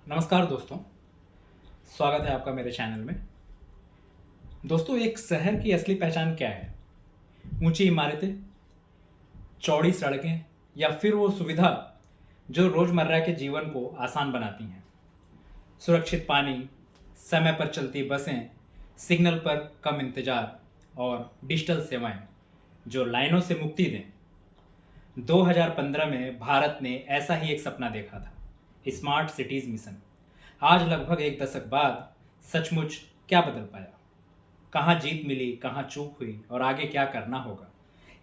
नमस्कार दोस्तों। स्वागत है आपका मेरे चैनल में। दोस्तों, एक शहर की असली पहचान क्या है? ऊंची इमारतें, चौड़ी सड़कें, या फिर वो सुविधा जो रोजमर्रा के जीवन को आसान बनाती हैं? सुरक्षित पानी, समय पर चलती बसें, सिग्नल पर कम इंतजार और डिजिटल सेवाएं जो लाइनों से मुक्ति दें। 2015 में भारत ने ऐसा ही एक सपना देखा था, स्मार्ट सिटीज मिशन। आज लगभग एक दशक बाद सचमुच क्या बदल पाया? कहाँ जीत मिली, कहाँ चूक हुई और आगे क्या करना होगा?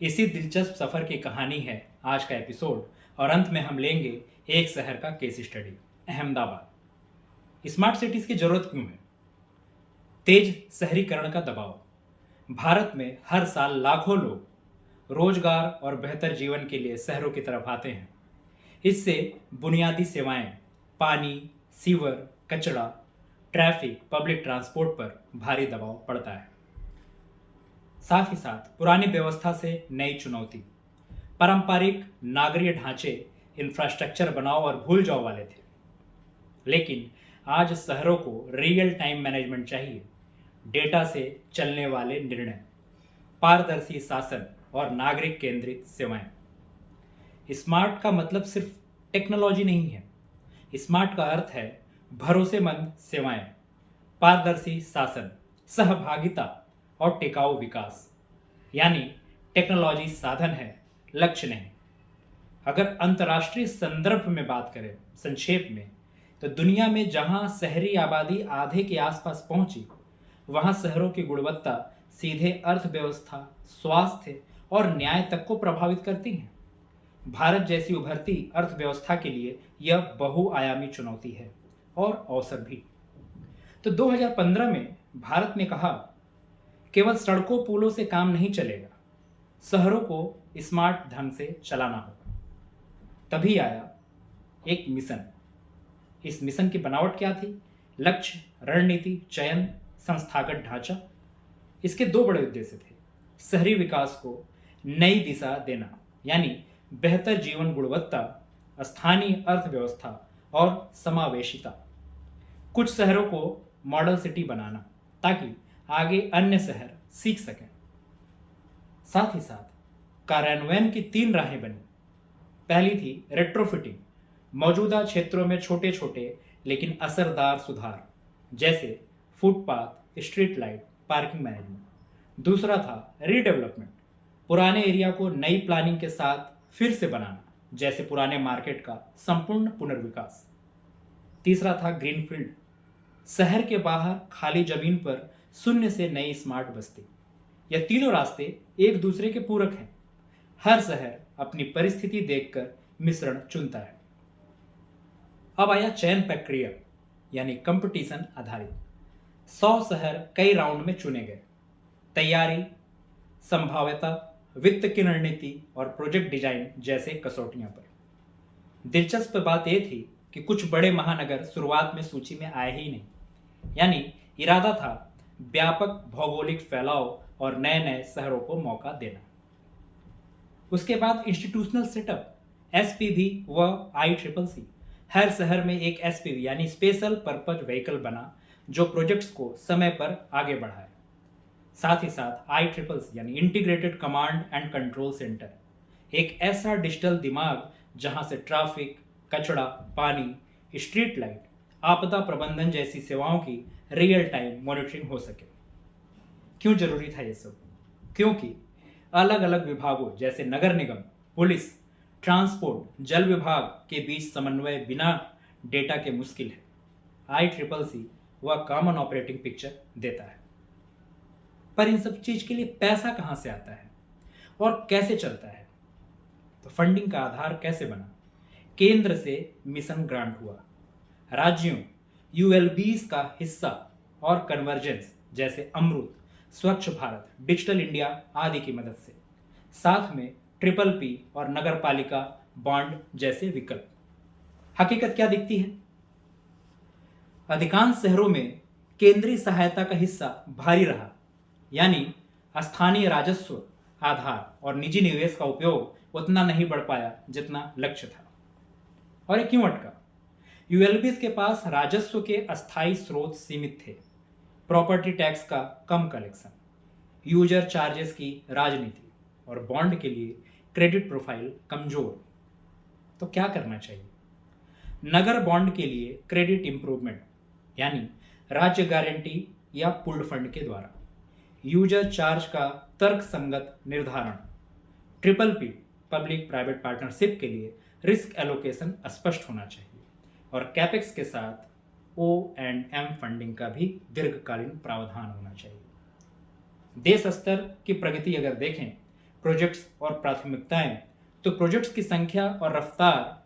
इसी दिलचस्प सफर की कहानी है आज का एपिसोड। और अंत में हम लेंगे एक शहर का case study, Ahmedabad. Smart cities की जरूरत क्यों है? तेज शहरीकरण का दबाव। भारत में हर साल लाखों लोग रोजगार और बेहतर जीवन के लिए शहरों की तरफ आते हैं। इससे बुनियादी सेवाएं, पानी, सीवर, कचरा, ट्रैफिक, पब्लिक ट्रांसपोर्ट पर भारी दबाव पड़ता है। साथ ही साथ पुरानी व्यवस्था से नई चुनौती। पारंपरिक नागरिक ढांचे, इंफ्रास्ट्रक्चर बनाओ और भूल जाओ वाले थे, लेकिन आज शहरों को रियल टाइम मैनेजमेंट चाहिए। डेटा से चलने वाले निर्णय, पारदर्शी शासन और नागरिक केंद्रित सेवाएं। स्मार्ट का मतलब सिर्फ टेक्नोलॉजी नहीं है। स्मार्ट का अर्थ है भरोसेमंद सेवाएं, पारदर्शी शासन, सहभागिता और टिकाऊ विकास। यानी टेक्नोलॉजी साधन है, लक्ष्य नहीं। अगर अंतर्राष्ट्रीय संदर्भ में बात करें संक्षेप में, तो दुनिया में जहां शहरी आबादी आधे के आसपास पहुंची, वहां शहरों की गुणवत्ता सीधे अर्थव्यवस्था, स्वास्थ्य और न्याय तक को प्रभावित करती है। भारत जैसी उभरती अर्थव्यवस्था के लिए यह बहुआयामी चुनौती है और अवसर भी। तो 2015 में भारत ने कहा, केवल सड़कों पुलों से काम नहीं चलेगा, शहरों को स्मार्ट ढंग से चलाना होगा। तभी आया एक मिशन। इस मिशन की बनावट क्या थी? लक्ष्य, रणनीति, चयन, संस्थागत ढांचा। इसके दो बड़े उद्देश्य थे। शहरी विकास को नई दिशा देना, यानी बेहतर जीवन गुणवत्ता, स्थानीय अर्थव्यवस्था और समावेशिता। कुछ शहरों को मॉडल सिटी बनाना ताकि आगे अन्य शहर सीख सकें। साथ ही साथ कार्यान्वयन की 3 राहें बनी। पहली थी रेट्रोफिटिंग, मौजूदा क्षेत्रों में छोटे छोटे लेकिन असरदार सुधार, जैसे footpath, street light, parking management. दूसरा था रीडेवलपमेंट, पुराने एरिया को नई प्लानिंग के साथ फिर से बनाना, जैसे पुराने मार्केट का संपूर्ण पुनर्विकास। तीसरा था ग्रीनफील्ड, शहर के बाहर खाली जमीन पर शून्य से नई स्मार्ट बस्ती। यह तीनों रास्ते एक दूसरे के पूरक हैं। हर शहर अपनी परिस्थिति देखकर मिश्रण चुनता है। अब आया चयन प्रक्रिया, यानी कंपटीशन आधारित। 100 शहर कई राउंड में चुने गए। तैयारी, संभाव्यता, वित्त की रणनीति और प्रोजेक्ट डिजाइन जैसे कसौटियों पर। दिलचस्प बात यह थी कि कुछ बड़े महानगर शुरुआत में सूची में आए ही नहीं। यानी इरादा था व्यापक भौगोलिक फैलाव और नए नए शहरों को मौका देना। उसके बाद इंस्टीट्यूशनल सेटअप, एसपीवी व ICCC। हर शहर में एक एसपीवी यानी स्पेशल पर्पज व्हीकल बना, जो प्रोजेक्ट्स को समय पर आगे बढ़ाए। साथ ही साथ ICCC यानी integrated command and control centre, एक ऐसा डिजिटल दिमाग जहां से ट्रैफिक, कचरा, पानी, स्ट्रीट लाइट, आपदा प्रबंधन जैसी सेवाओं की रियल टाइम मॉनिटरिंग हो सके। क्यों जरूरी था ये सब? क्योंकि अलग अलग विभागों जैसे नगर निगम, पुलिस, ट्रांसपोर्ट, जल विभाग के बीच समन्वय बिना डेटा के मुश्किल है। ICCC वह कॉमन ऑपरेटिंग पिक्चर देता है। पर इन सब चीज के लिए पैसा कहां से आता है और कैसे चलता है? तो फंडिंग का आधार कैसे बना? केंद्र से मिशन ग्रांट हुआ, राज्यों ULBs का हिस्सा और कन्वर्जेंस जैसे अमृत, स्वच्छ भारत, डिजिटल इंडिया आदि की मदद से। साथ में PPP और नगर पालिका बॉन्ड जैसे विकल्प। हकीकत क्या दिखती है? अधिकांश शहरों में केंद्रीय सहायता का हिस्सा भारी रहा, यानी स्थानीय राजस्व आधार और निजी निवेश का उपयोग उतना नहीं बढ़ पाया जितना लक्ष्य था। और ये क्यों अटका? यूएलबीज के पास राजस्व के अस्थायी स्रोत सीमित थे, प्रॉपर्टी टैक्स का कम कलेक्शन, यूजर चार्जेस की राजनीति और बॉन्ड के लिए क्रेडिट प्रोफाइल कमजोर। तो क्या करना चाहिए? नगर बॉन्ड के लिए क्रेडिट इंप्रूवमेंट यानी राज्य गारंटी या पुल्ड फंड के द्वारा, यूजर चार्ज का तर्क संगत निर्धारण, triple P public private partnership के लिए रिस्क एलोकेशन स्पष्ट होना चाहिए और कैपेक्स के साथ ओ एंड एम फंडिंग का भी दीर्घकालीन प्रावधान होना चाहिए। देश स्तर की प्रगति अगर देखें, प्रोजेक्ट्स और प्राथमिकताएं, तो प्रोजेक्ट्स की संख्या और रफ्तार,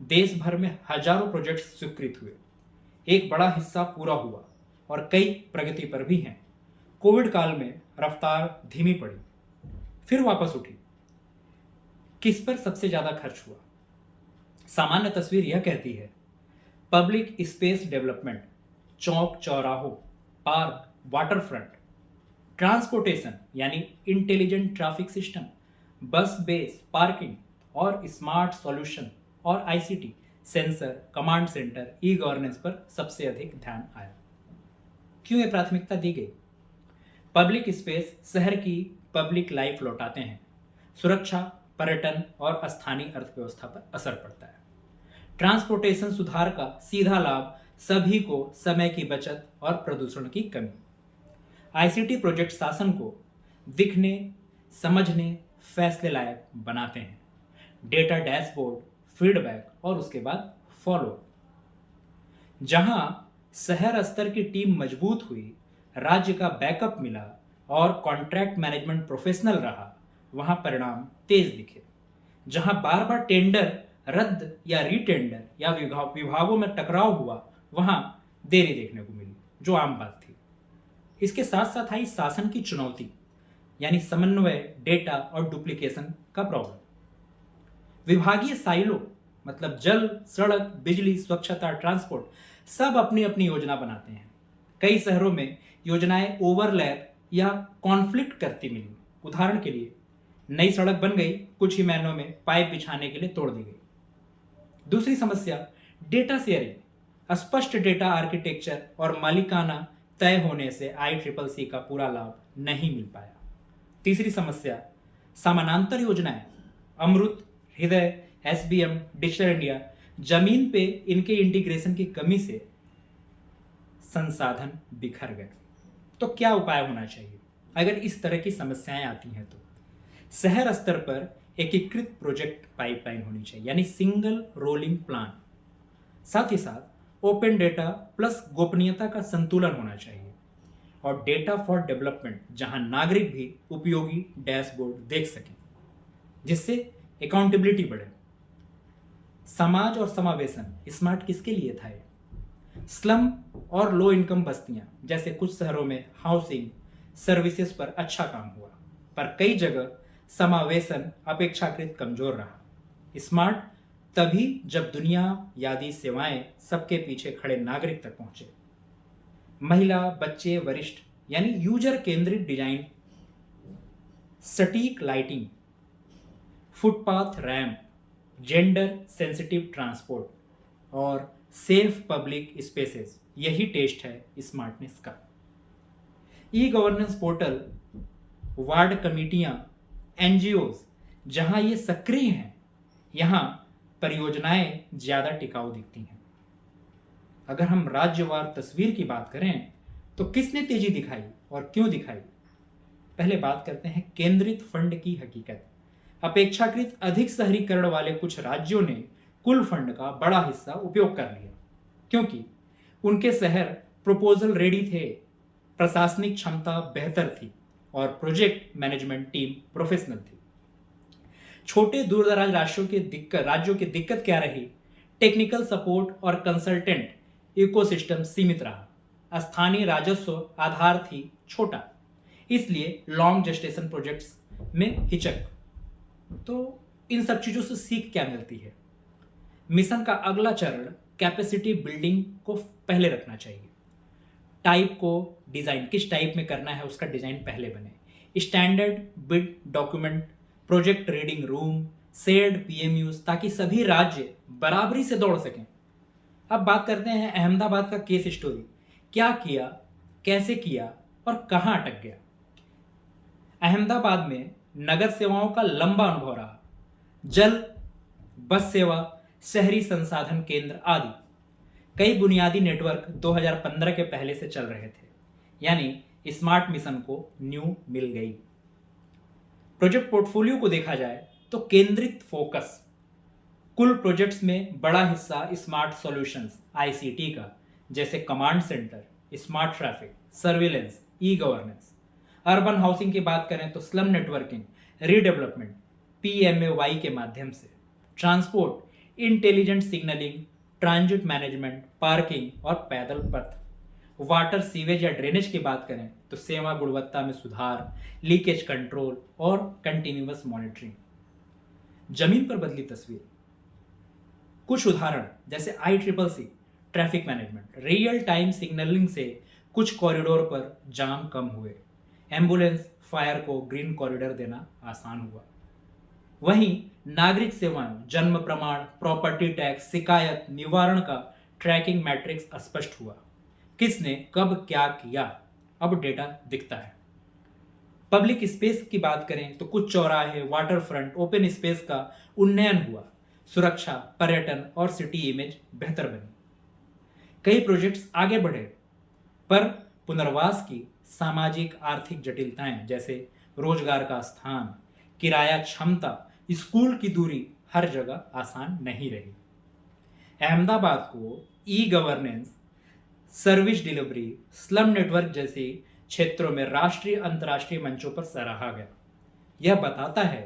देश भर में हजारों प्रोजेक्ट्स स्वीकृत हुए, एक बड़ा हिस्सा पूरा हुआ और कई प्रगति पर भी हैं। कोविड काल में रफ्तार धीमी पड़ी, फिर वापस उठी। किस पर सबसे ज्यादा खर्च हुआ? सामान्य तस्वीर यह कहती है, पब्लिक स्पेस डेवलपमेंट, चौक चौराहों, पार्क, वाटर फ्रंट, ट्रांसपोर्टेशन यानी इंटेलिजेंट ट्रैफिक सिस्टम, बस बेस, पार्किंग और स्मार्ट सॉल्यूशन और ICT, sensor, command centre, e governance पर सबसे अधिक ध्यान आया। क्यों ये प्राथमिकता दी गई? पब्लिक स्पेस शहर की पब्लिक लाइफ लौटाते हैं, सुरक्षा, पर्यटन और स्थानीय अर्थव्यवस्था पर असर पड़ता है। ट्रांसपोर्टेशन सुधार का सीधा लाभ सभी को समय की बचत और प्रदूषण की कमी। आईसीटी प्रोजेक्ट शासन को दिखने, समझने, फैसले लायक बनाते हैं। डेटा डैशबोर्ड, फीडबैक और उसके बाद फॉलो। जहां शहर स्तर की टीम मजबूत हुई, राज्य का बैकअप मिला और कॉन्ट्रैक्ट मैनेजमेंट प्रोफेशनल रहा, वहां परिणाम तेज दिखे। जहां बार बार टेंडर रद्द या रीटेंडर या विभागों में टकराव हुआ, वहां देरी देखने को मिली, जो आम बात थी। इसके साथ साथ आई शासन की चुनौती, यानी समन्वय, डेटा और डुप्लीकेशन का प्रॉब्लम। विभागीय साइलो, मतलब जल, सड़क, बिजली, स्वच्छता, ट्रांसपोर्ट, सब अपनी अपनी योजना बनाते हैं। कई शहरों में योजनाएं ओवरलैप या कॉन्फ्लिक्ट करती मिली। उदाहरण के लिए, नई सड़क बन गई, कुछ ही महीनों में पाइप बिछाने के लिए तोड़ दी गई। दूसरी समस्या, डेटा शेयरिंग। स्पष्ट डेटा आर्किटेक्चर और मालिकाना तय होने से ICCC का पूरा लाभ नहीं मिल पाया। तीसरी समस्या, समानांतर योजनाएं, अमृत, हृदय, SBM, डिजिटल इंडिया, जमीन पे इनके इंटीग्रेशन की कमी से संसाधन बिखर गए। तो क्या उपाय होना चाहिए अगर इस तरह की समस्याएं आती हैं? तो शहर स्तर पर एकीकृत प्रोजेक्ट पाइपलाइन होनी चाहिए, यानी सिंगल रोलिंग प्लान। साथ ही साथ ओपन डेटा प्लस गोपनीयता का संतुलन होना चाहिए और डेटा फॉर डेवलपमेंट, जहां नागरिक भी उपयोगी डैशबोर्ड देख सकें, जिससे अकाउंटेबिलिटी बढ़े। समाज और समावेशन, स्मार्ट किसके लिए था? स्लम और लो इनकम बस्तियां, जैसे कुछ शहरों में हाउसिंग सर्विसेज पर अच्छा काम हुआ, पर कई जगह समावेशन अपेक्षाकृत कमजोर रहा। स्मार्ट तभी जब दुनियादी सेवाएं सबके पीछे खड़े नागरिक तक पहुंचे। महिला, बच्चे, वरिष्ठ, यानी यूजर केंद्रित डिजाइन, सटीक lighting, footpath ramp, gender sensitive transport और सेफ पब्लिक स्पेसेस, यही टेस्ट है स्मार्टनेस का। ई गवर्नेंस पोर्टल, वार्ड कमेटियां, NGOs, जहां ये सक्रिय हैं, यहां परियोजनाएं ज्यादा टिकाऊ दिखती हैं। अगर हम राज्यवार तस्वीर की बात करें तो किसने तेजी दिखाई और क्यों दिखाई? पहले बात करते हैं केंद्रित फंड की हकीकत। अपेक्षाकृत अधिक शहरीकरण वाले कुछ राज्यों ने कुल फंड का बड़ा हिस्सा उपयोग कर लिया, क्योंकि उनके शहर प्रपोजल रेडी थे, प्रशासनिक क्षमता बेहतर थी और प्रोजेक्ट मैनेजमेंट टीम प्रोफेशनल थी। छोटे दूरदराज राज्यों की दिक्कत क्या रही? टेक्निकल सपोर्ट और कंसल्टेंट इकोसिस्टम सीमित रहा। स्थानीय राजस्व आधार थी छोटा, इसलिए लॉन्ग जेस्टेशन प्रोजेक्ट्स में हिचक। तो इन सब चीजों से सीख क्या मिलती है? मिशन का अगला चरण कैपेसिटी बिल्डिंग को पहले रखना चाहिए। टाइप को डिजाइन, किस टाइप में करना है उसका डिजाइन पहले बने। Standard bid document, project reading room, shared PMUs, ताकि सभी राज्य बराबरी से दौड़ सकें। अब बात करते हैं अहमदाबाद का केस स्टोरी। क्या किया, कैसे किया और कहां अटक गया। अहमदाबाद में नगर सेवाओं का लंबा अनुभव रहा। जल, बस सेवा, शहरी संसाधन केंद्र आदि कई बुनियादी नेटवर्क 2015 के पहले से चल रहे थे, यानी स्मार्ट मिशन को न्यू मिल गई। प्रोजेक्ट पोर्टफोलियो को देखा जाए तो केंद्रित फोकस, कुल प्रोजेक्ट्स में बड़ा हिस्सा स्मार्ट सॉल्यूशंस आईसीटी का, जैसे command centre, smart traffic, surveillance, e governance. Urban housing की बात करें तो स्लम नेटवर्किंग, रीडेवलपमेंट, पीएमएवाई के माध्यम से, transport, intelligent signalling, transit management, parking और पैदल पथ। वाटर, सीवेज या ड्रेनेज की बात करें तो सेवा गुणवत्ता में सुधार, लीकेज कंट्रोल और कंटिन्यूअस मॉनिटरिंग। जमीन पर बदली तस्वीर। कुछ उदाहरण जैसे ICCC traffic management, real time signalling से कुछ कॉरिडोर पर जाम कम हुए। एम्बुलेंस, फायर को ग्रीन कॉरिडोर देना आसान हुआ। वहीं नागरिक सेवाएं, जन्म प्रमाण, प्रॉपर्टी टैक्स, शिकायत निवारण का ट्रैकिंग मैट्रिक्स स्पष्ट हुआ। किसने कब क्या किया, अब डेटा दिखता है। पब्लिक स्पेस की बात करें तो कुछ चौराहे, वाटर फ्रंट, ओपन स्पेस का उन्नयन हुआ। सुरक्षा, पर्यटन और सिटी इमेज बेहतर बनी। कई प्रोजेक्ट्स आगे बढ़े, पर पुनर्वास की सामाजिक आर्थिक जटिलताएं, जैसे रोजगार का स्थान, किराया क्षमता, स्कूल की दूरी, हर जगह आसान नहीं रही। अहमदाबाद को e governance, service delivery, slum network जैसे क्षेत्रों में राष्ट्रीय अंतर्राष्ट्रीय मंचों पर सराहा गया। यह बताता है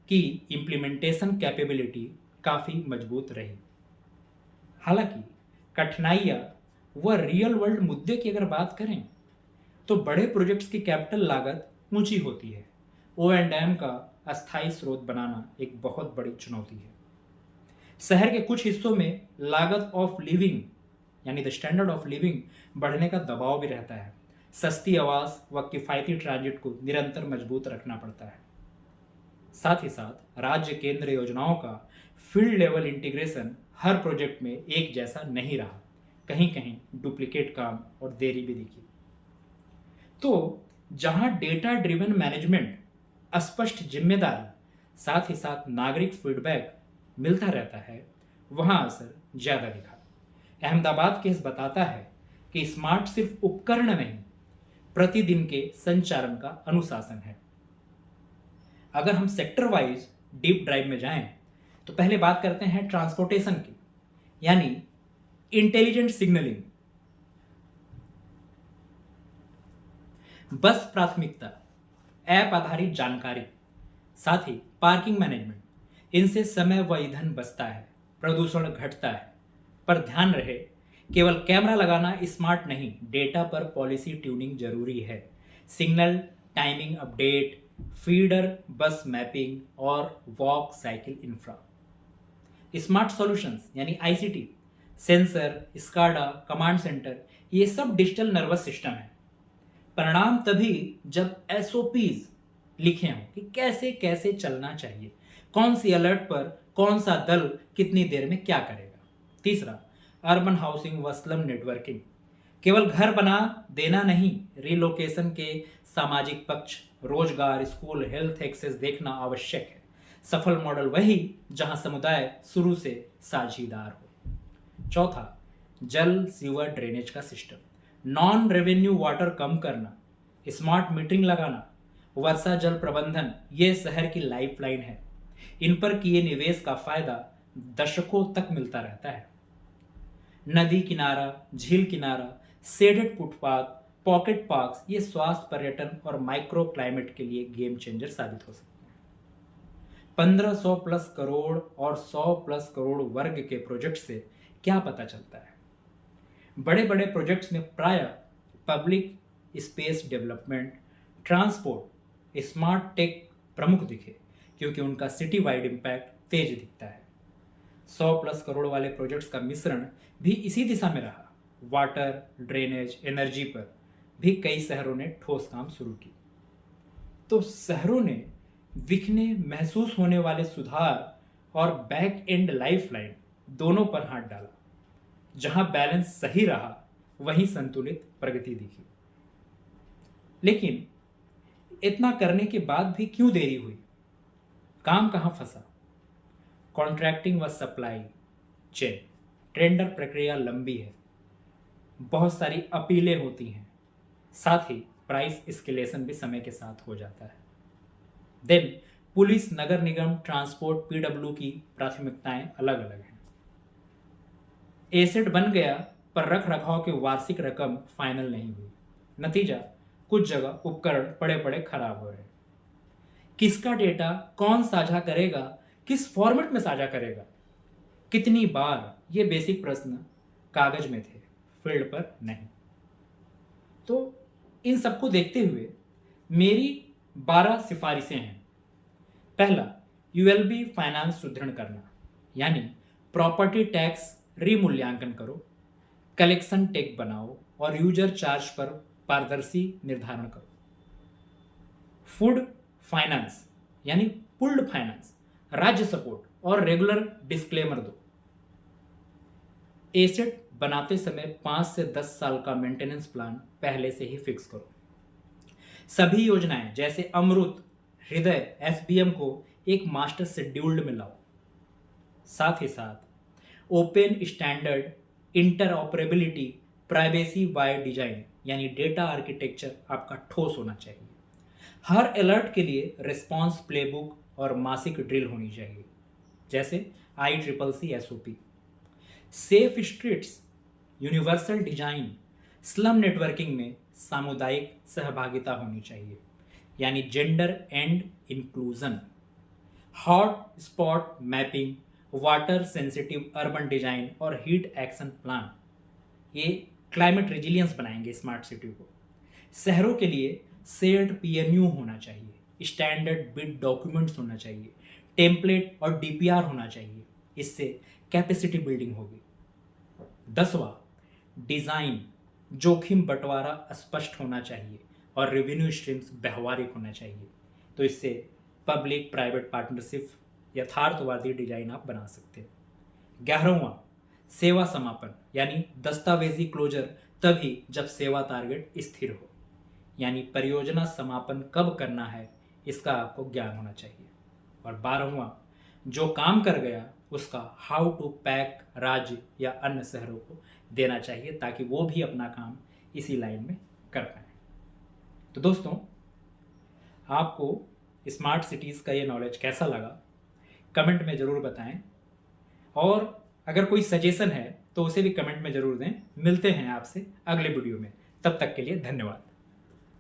कि इम्प्लीमेंटेशन कैपेबिलिटी काफी मजबूत रही। हालांकि कठिनाइयां व रियल वर्ल्ड मुद्दे की अगर बात करें तो बड़े प्रोजेक्ट्स की कैपिटल लागत ऊंची होती है। O&M का अस्थायी स्रोत बनाना एक बहुत बड़ी चुनौती है। शहर के कुछ हिस्सों में लागत ऑफ लिविंग, यानी द स्टैंडर्ड ऑफ लिविंग बढ़ने का दबाव भी रहता है। सस्ती आवास व किफायती ट्रांजिट को निरंतर मजबूत रखना पड़ता है। साथ ही साथ राज्य केंद्र योजनाओं का फील्ड लेवल इंटीग्रेशन हर प्रोजेक्ट में एक जैसा नहीं रहा। कहीं कहीं डुप्लीकेट काम और देरी भी दिखी। तो जहां डेटा ड्रिवन मैनेजमेंट, स्पष्ट जिम्मेदारी, साथ ही साथ नागरिक फीडबैक मिलता रहता है, वहां असर ज्यादा दिखा। अहमदाबाद केस बताता है कि स्मार्ट सिर्फ उपकरण नहीं, प्रतिदिन के संचालन का अनुशासन है। अगर हम सेक्टर वाइज डीप ड्राइव में जाएं तो पहले बात करते हैं ट्रांसपोर्टेशन की, यानी इंटेलिजेंट सिग्नलिंग, बस प्राथमिकता, ऐप आधारित जानकारी, साथ ही पार्किंग मैनेजमेंट। इनसे समय व ईंधन बचता है, प्रदूषण घटता है। पर ध्यान रहे, केवल कैमरा लगाना स्मार्ट नहीं, डेटा पर पॉलिसी ट्यूनिंग जरूरी है। Signal timing update, feeder bus mapping और walk cycle infra. Smart solutions यानी ICT, sensor, SCADA, command centre, ये सब डिजिटल नर्वस सिस्टम है। परिणाम तभी जब एसओपीज लिखे हों कि कैसे कैसे चलना चाहिए, कौन सी अलर्ट पर कौन सा दल कितनी देर में क्या करेगा। तीसरा, अर्बन हाउसिंग व स्लम नेटवर्किंग, केवल घर बना देना नहीं, रिलोकेशन के सामाजिक पक्ष, रोजगार, स्कूल, हेल्थ एक्सेस देखना आवश्यक है। सफल मॉडल वही जहां समुदाय शुरू से साझीदार हो। चौथा, जल, सीवर, ड्रेनेज का सिस्टम, नॉन रेवेन्यू वाटर कम करना, स्मार्ट मीटरिंग लगाना, वर्षा जल प्रबंधन, ये शहर की लाइफलाइन है। इन पर किए निवेश का फायदा दशकों तक मिलता रहता है। नदी किनारा, झील किनारा, शेडेड फुटपाथ, पॉकेट पार्क्स, ये स्वास्थ्य, पर्यटन और माइक्रो क्लाइमेट के लिए गेम चेंजर साबित हो सकते हैं। 1500 प्लस करोड़ और 100 प्लस करोड़ वर्ग के प्रोजेक्ट से क्या पता चलता है? बड़े बड़े प्रोजेक्ट्स में प्राय public space development, transport, smart tech प्रमुख दिखे, क्योंकि उनका सिटी वाइड इम्पैक्ट तेज दिखता है। 100 प्लस करोड़ वाले प्रोजेक्ट्स का मिश्रण भी इसी दिशा में रहा। वाटर, ड्रेनेज, एनर्जी पर भी कई शहरों ने ठोस काम शुरू किए। तो शहरों ने दिखने, महसूस होने वाले सुधार और बैक एंड लाइफलाइन दोनों पर हाथ डाला। जहां बैलेंस सही रहा वहीं संतुलित प्रगति दिखी। लेकिन इतना करने के बाद भी क्यों देरी हुई? काम कहां फंसा? कॉन्ट्रैक्टिंग व सप्लाई चेन, टेंडर प्रक्रिया लंबी है, बहुत सारी अपीलें होती हैं, साथ ही प्राइस एस्केलेशन भी समय के साथ हो जाता है। देन पुलिस, नगर निगम, ट्रांसपोर्ट, पीडब्ल्यू की प्राथमिकताएं अलग अलग हैं। एसेट बन गया पर रख रखाव की वार्षिक रकम फाइनल नहीं हुई। नतीजा, कुछ जगह उपकरण पड़े पड़े खराब हो रहे। किसका डेटा कौन साझा करेगा, किस फॉर्मेट में साझा करेगा, कितनी बार, ये बेसिक प्रश्न कागज में थे, फील्ड पर नहीं। तो इन सबको देखते हुए मेरी 12 सिफारिशें हैं। पहला, यूएलबी फाइनेंस सुदृढ़ करना, यानी प्रॉपर्टी टैक्स रिमूल्यांकन करो, कलेक्शन टेक बनाओ और यूजर चार्ज पर पारदर्शी निर्धारण करो। फूड फाइनेंस यानी पुल्ड फाइनेंस, राज्य सपोर्ट और रेगुलर डिस्क्लेमर दो। एसेट बनाते समय 5 से 10 साल का मेंटेनेंस प्लान पहले से ही फिक्स करो। सभी योजनाएं जैसे अमृत, हृदय, एसबीएम को एक मास्टर शेड्यूल्ड में लाओ। साथ ही साथ open standard, interoperability, privacy by design यानी डेटा आर्किटेक्चर आपका ठोस होना चाहिए। हर अलर्ट के लिए रिस्पॉन्स प्लेबुक और मासिक ड्रिल होनी चाहिए, जैसे ICCC SOP। Safe streets, universal design, slum networking में सामुदायिक सहभागिता होनी चाहिए, यानी gender and inclusion. Hot spot mapping, water sensitive urban design और हीट एक्शन प्लान, ये क्लाइमेट रेजिलियंस बनाएंगे स्मार्ट सिटी को। शहरों के लिए शेयर्ड PMU होना चाहिए, स्टैंडर्ड बिड डॉक्यूमेंट्स होना चाहिए, टेम्पलेट और DPR होना चाहिए। इससे कैपेसिटी बिल्डिंग होगी। 10वां, डिजाइन, जोखिम बंटवारा स्पष्ट होना चाहिए और रेवेन्यू स्ट्रीम्स व्यवहारिक होना चाहिए। तो इससे पब्लिक प्राइवेट पार्टनरशिप, यथार्थवादी डिजाइन आप बना सकते हैं। 11वां, सेवा समापन यानी दस्तावेजी क्लोजर तभी जब सेवा टारगेट स्थिर हो, यानी परियोजना समापन कब करना है इसका आपको ज्ञान होना चाहिए। और 12वां, जो काम कर गया उसका हाउ टू पैक राज्य या अन्य शहरों को देना चाहिए ताकि वो भी अपना काम इसी लाइन में कर पाए। तो दोस्तों, आपको स्मार्ट सिटीज़ का ये नॉलेज कैसा लगा कमेंट में ज़रूर बताएं, और अगर कोई सजेशन है तो उसे भी कमेंट में ज़रूर दें। मिलते हैं आपसे अगले वीडियो में, तब तक के लिए धन्यवाद।